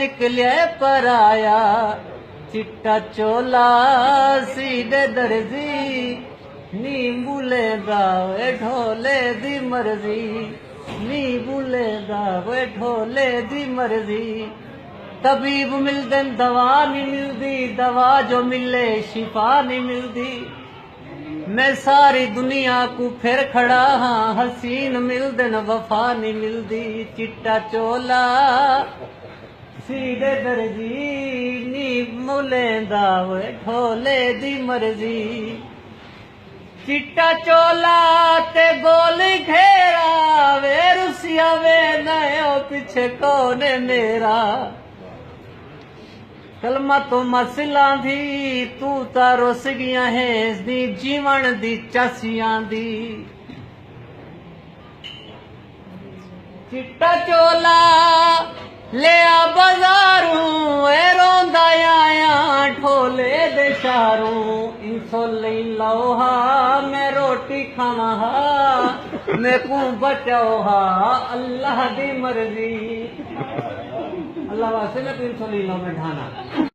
निकले पर आया चिट्टा चोला सीधे दर्जी नी भूलेगा वे ढोले दी मर्जी नी भूलेगा वे ढोले दी मर्जी तबीब मिलदे दवा नहीं मिलदी दवा जो मिले शिफा नहीं मिलदी मैं सारी दुनिया को फिर खड़ा हाँ हसीन मिलदे न वफा नहीं मिलदी चिट्टा चोला सीधे दर्जी नी मुलेंदा वे ढोले दी मर्जी चिट्टा चोला ते गोल घेरा वे रुसिया वे नयो पीछे कौन मेरा कलमा तो मसला दी तू तारो सिगिया है दी जीवन दी चासियां दी चिट्टा चोला ले आ बाजारू ए रोंदा आया ढोले दे शारू इंसोली लोहा मैं रोटी खावा हा मैं को बचाओ हा अल्लाह दी मर्जी अल्लाह वास्ते मैं इंसोली लो में ढाना।